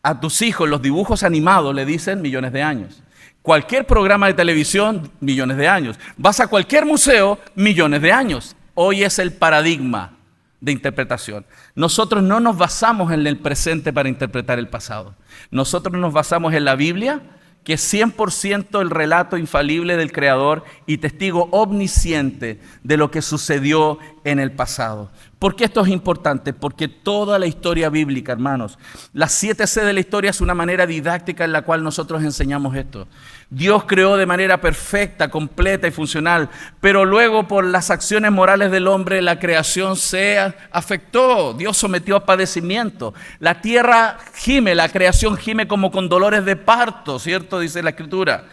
A tus hijos los dibujos animados le dicen millones de años. Cualquier programa de televisión, millones de años. Vas a cualquier museo, millones de años. Hoy es el paradigma de interpretación. Nosotros no nos basamos en el presente para interpretar el pasado. Nosotros nos basamos en la Biblia, que es 100% el relato infalible del Creador y testigo omnisciente de lo que sucedió en el pasado. ¿Por qué esto es importante? Porque toda la historia bíblica, hermanos, las 7 C de la historia es una manera didáctica en la cual nosotros enseñamos esto. Dios creó de manera perfecta, completa y funcional, pero luego por las acciones morales del hombre la creación se afectó. Dios sometió a padecimiento. La tierra gime, la creación gime como con dolores de parto, ¿cierto? Dice la Escritura.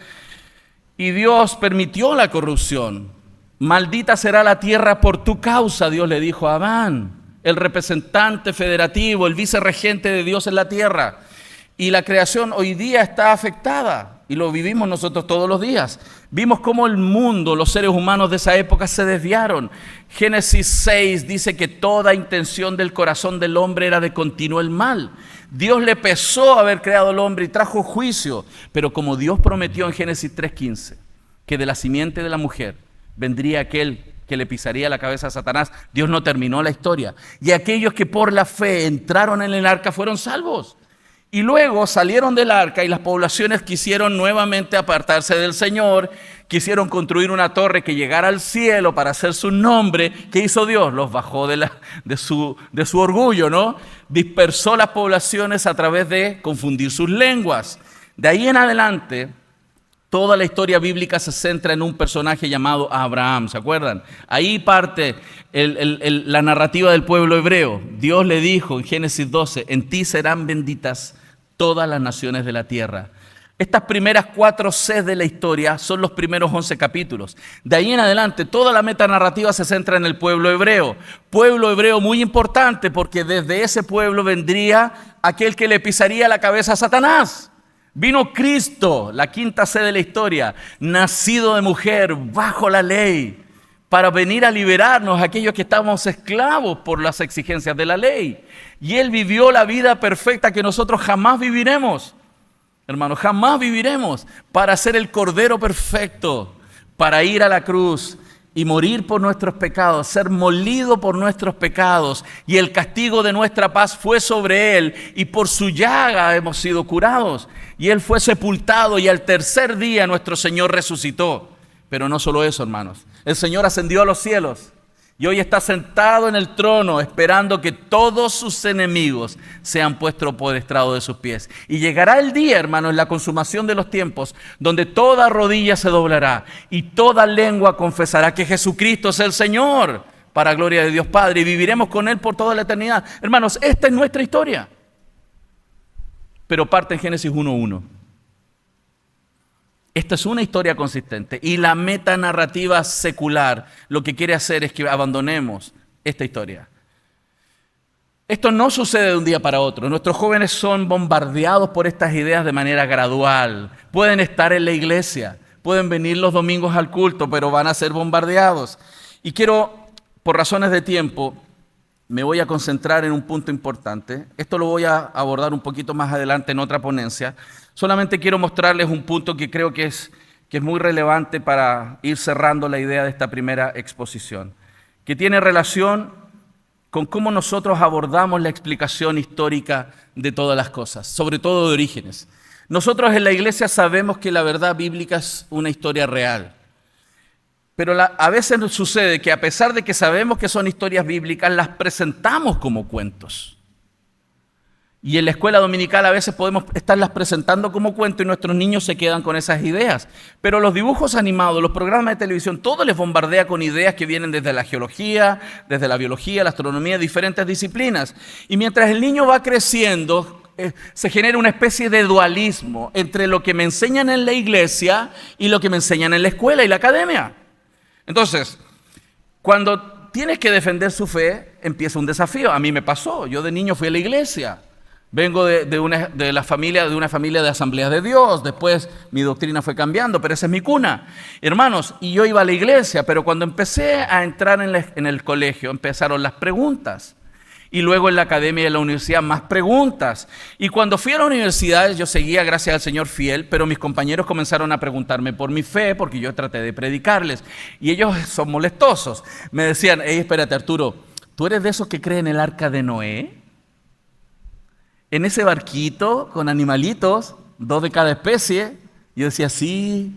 Y Dios permitió la corrupción. Maldita será la tierra por tu causa, Dios le dijo a Adán, el representante federativo, el vicerregente de Dios en la tierra. Y la creación hoy día está afectada y lo vivimos nosotros todos los días. Vimos cómo el mundo, los seres humanos de esa época se desviaron. Génesis 6 dice que toda intención del corazón del hombre era de continuo el mal. Dios le pesó haber creado al hombre y trajo juicio, pero como Dios prometió en Génesis 3:15, que de la simiente de la mujer vendría aquel que le pisaría la cabeza a Satanás, Dios no terminó la historia. Y aquellos que por la fe entraron en el arca fueron salvos. Y luego salieron del arca y las poblaciones quisieron nuevamente apartarse del Señor, quisieron construir una torre que llegara al cielo para hacer su nombre. ¿Qué hizo Dios? Los bajó de su orgullo, ¿no? Dispersó las poblaciones a través de confundir sus lenguas. De ahí en adelante, toda la historia bíblica se centra en un personaje llamado Abraham, ¿se acuerdan? Ahí parte la narrativa del pueblo hebreo. Dios le dijo en Génesis 12, en ti serán benditas todas las naciones de la tierra. Estas primeras 4 Cs de la historia son los primeros 11 capítulos. De ahí en adelante, toda la metanarrativa se centra en el pueblo hebreo. Pueblo hebreo muy importante porque desde ese pueblo vendría aquel que le pisaría la cabeza a Satanás. Vino Cristo, la 5ª C de la historia, nacido de mujer, bajo la ley, para venir a liberarnos a aquellos que estábamos esclavos por las exigencias de la ley. Y Él vivió la vida perfecta que nosotros jamás viviremos, hermanos, jamás viviremos, para ser el Cordero perfecto, para ir a la cruz y morir por nuestros pecados, ser molido por nuestros pecados, y el castigo de nuestra paz fue sobre Él, y por su llaga hemos sido curados, y Él fue sepultado, y al tercer día nuestro Señor resucitó. Pero no solo eso, hermanos, el Señor ascendió a los cielos, y hoy está sentado en el trono, esperando que todos sus enemigos sean puestos por estrado de sus pies. Y llegará el día, hermanos, en la consumación de los tiempos, donde toda rodilla se doblará y toda lengua confesará que Jesucristo es el Señor, para gloria de Dios Padre, y viviremos con Él por toda la eternidad. Hermanos, esta es nuestra historia. Pero parte en Génesis 1:1. Esta es una historia consistente, y la metanarrativa secular lo que quiere hacer es que abandonemos esta historia. Esto no sucede de un día para otro. Nuestros jóvenes son bombardeados por estas ideas de manera gradual. Pueden estar en la iglesia, pueden venir los domingos al culto, pero van a ser bombardeados. Y quiero, por razones de tiempo, me voy a concentrar en un punto importante. Esto lo voy a abordar un poquito más adelante en otra ponencia. Solamente quiero mostrarles un punto que creo que es muy relevante para ir cerrando la idea de esta primera exposición, que tiene relación con cómo nosotros abordamos la explicación histórica de todas las cosas, sobre todo de Orígenes. Nosotros en la iglesia sabemos que la verdad bíblica es una historia real, pero a veces nos sucede que a pesar de que sabemos que son historias bíblicas, las presentamos como cuentos. Y en la escuela dominical a veces podemos estarlas presentando como cuento y nuestros niños se quedan con esas ideas. Pero los dibujos animados, los programas de televisión, todo les bombardea con ideas que vienen desde la geología, desde la biología, la astronomía, diferentes disciplinas. Y mientras el niño va creciendo, se genera una especie de dualismo entre lo que me enseñan en la iglesia y lo que me enseñan en la escuela y la academia. Entonces, cuando tienes que defender su fe, empieza un desafío. A mí me pasó, yo de niño fui a la iglesia. Vengo de una familia de asambleas de Dios, después mi doctrina fue cambiando, pero esa es mi cuna. Hermanos, y yo iba a la iglesia, pero cuando empecé a entrar en el colegio, empezaron las preguntas. Y luego en la academia y en la universidad, más preguntas. Y cuando fui a la universidad, yo seguía, gracias al Señor, fiel, pero mis compañeros comenzaron a preguntarme por mi fe, porque yo traté de predicarles. Y ellos son molestosos. Me decían, hey, espérate, Arturo, ¿tú eres de esos que creen en el arca de Noé? En ese barquito con animalitos, 2 de cada especie. Yo decía, sí.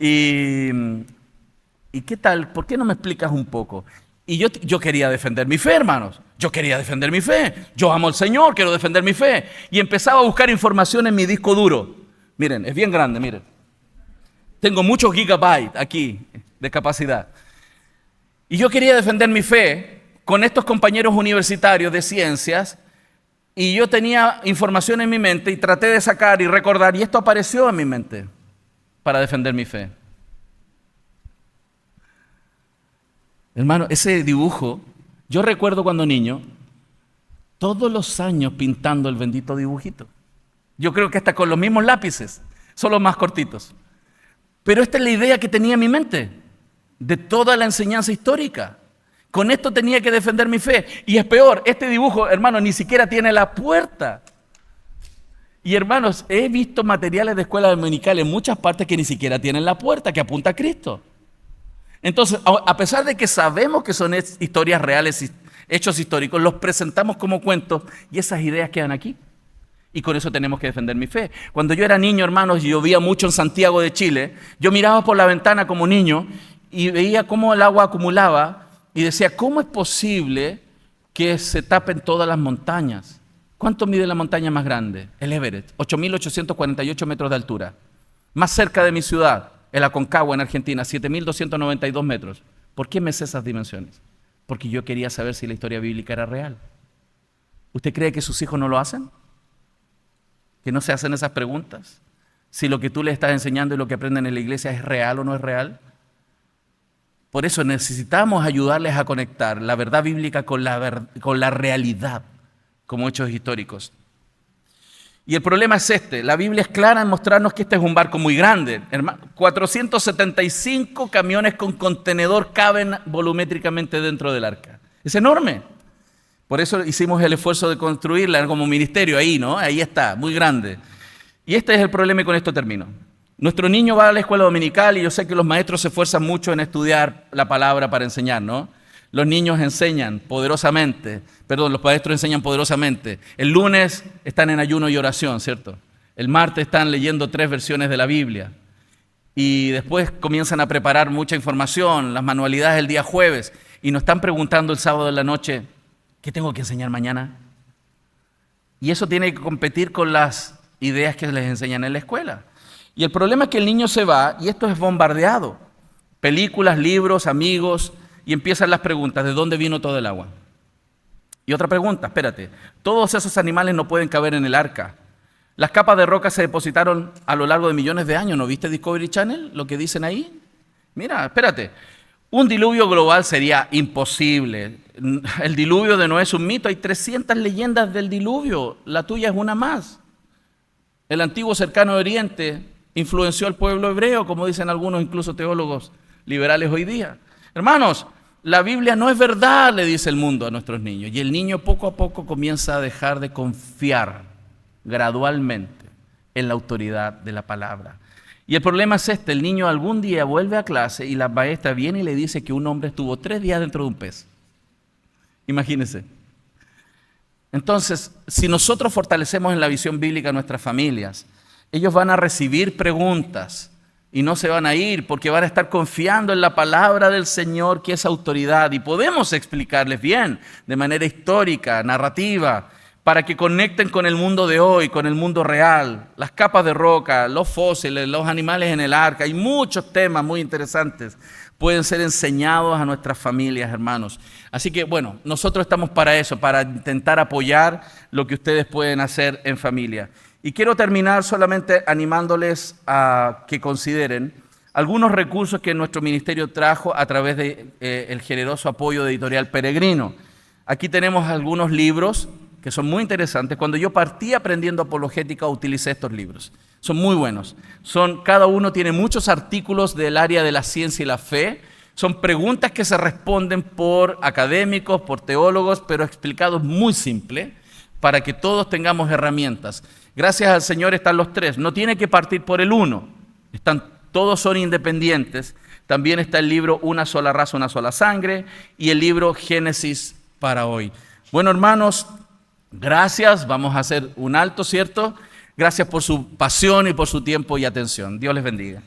¿Y qué tal? ¿Por qué no me explicas un poco? Y yo quería defender mi fe, hermanos. Yo quería defender mi fe. Yo amo al Señor, quiero defender mi fe. Y empezaba a buscar información en mi disco duro. Miren, es bien grande, miren. Tengo muchos gigabytes aquí de capacidad. Y yo quería defender mi fe con estos compañeros universitarios de ciencias. Y yo tenía información en mi mente y traté de sacar y recordar, y esto apareció en mi mente para defender mi fe. Hermano, ese dibujo, yo recuerdo cuando niño, todos los años pintando el bendito dibujito. Yo creo que hasta con los mismos lápices, solo más cortitos. Pero esta es la idea que tenía en mi mente, de toda la enseñanza histórica. Con esto tenía que defender mi fe. Y es peor, este dibujo, hermano, ni siquiera tiene la puerta. Y hermanos, he visto materiales de escuela dominical en muchas partes que ni siquiera tienen la puerta, que apunta a Cristo. Entonces, a pesar de que sabemos que son historias reales hechos históricos, los presentamos como cuentos y esas ideas quedan aquí. Y con eso tenemos que defender mi fe. Cuando yo era niño, hermanos, y llovía mucho en Santiago de Chile, yo miraba por la ventana como niño y veía cómo el agua acumulaba y decía, ¿cómo es posible que se tapen todas las montañas? ¿Cuánto mide la montaña más grande? El Everest, 8.848 metros de altura. Más cerca de mi ciudad, el Aconcagua en Argentina, 7.292 metros. ¿Por qué me sé esas dimensiones? Porque yo quería saber si la historia bíblica era real. ¿Usted cree que sus hijos no lo hacen? ¿Que no se hacen esas preguntas? Si lo que tú le estás enseñando y lo que aprenden en la iglesia es real o no es real. Por eso necesitamos ayudarles a conectar la verdad bíblica con la realidad, como hechos históricos. Y el problema es este, la Biblia es clara en mostrarnos que este es un barco muy grande. 475 camiones con contenedor caben volumétricamente dentro del arca. Es enorme. Por eso hicimos el esfuerzo de construirla como ministerio ahí, ¿no? Ahí está, muy grande. Y este es el problema y con esto termino. Nuestro niño va a la escuela dominical y yo sé que los maestros se esfuerzan mucho en estudiar la palabra para enseñar, ¿no? Los niños enseñan poderosamente, los maestros enseñan poderosamente. El lunes están en ayuno y oración, ¿cierto? El martes están leyendo 3 versiones de la Biblia. Y después comienzan a preparar mucha información, las manualidades el día jueves. Y nos están preguntando el sábado en la noche, ¿qué tengo que enseñar mañana? Y eso tiene que competir con las ideas que les enseñan en la escuela. Y el problema es que el niño se va y esto es bombardeado. Películas, libros, amigos, y empiezan las preguntas, ¿de dónde vino todo el agua? Y otra pregunta, espérate, todos esos animales no pueden caber en el arca. Las capas de roca se depositaron a lo largo de millones de años, ¿no viste Discovery Channel? Lo que dicen ahí. Mira, espérate, un diluvio global sería imposible. El diluvio de Noé es un mito, hay 300 leyendas del diluvio, la tuya es una más. El antiguo cercano oriente influenció al pueblo hebreo, como dicen algunos incluso teólogos liberales hoy día. Hermanos, la Biblia no es verdad, le dice el mundo a nuestros niños. Y el niño poco a poco comienza a dejar de confiar gradualmente en la autoridad de la palabra. Y el problema es este, el niño algún día vuelve a clase y la maestra viene y le dice que un hombre estuvo 3 días dentro de un pez. Imagínense. Entonces, si nosotros fortalecemos en la visión bíblica a nuestras familias, ellos van a recibir preguntas y no se van a ir porque van a estar confiando en la palabra del Señor que es autoridad y podemos explicarles bien, de manera histórica, narrativa, para que conecten con el mundo de hoy, con el mundo real, las capas de roca, los fósiles, los animales en el arca, hay muchos temas muy interesantes, pueden ser enseñados a nuestras familias, hermanos. Así que, bueno, nosotros estamos para eso, para intentar apoyar lo que ustedes pueden hacer en familia. Y quiero terminar solamente animándoles a que consideren algunos recursos que nuestro ministerio trajo a través de el generoso apoyo de Editorial Peregrino. Aquí tenemos algunos libros que son muy interesantes. Cuando yo partí aprendiendo apologética, utilicé estos libros. Son muy buenos. Cada uno tiene muchos artículos del área de la ciencia y la fe. Son preguntas que se responden por académicos, por teólogos, pero explicados muy simple para que todos tengamos herramientas. Gracias al Señor están los 3. No tiene que partir por el uno. Todos son independientes. También está el libro Una sola raza, una sola sangre y el libro Génesis para hoy. Bueno, hermanos, gracias. Vamos a hacer un alto, ¿cierto? Gracias por su pasión y por su tiempo y atención. Dios les bendiga.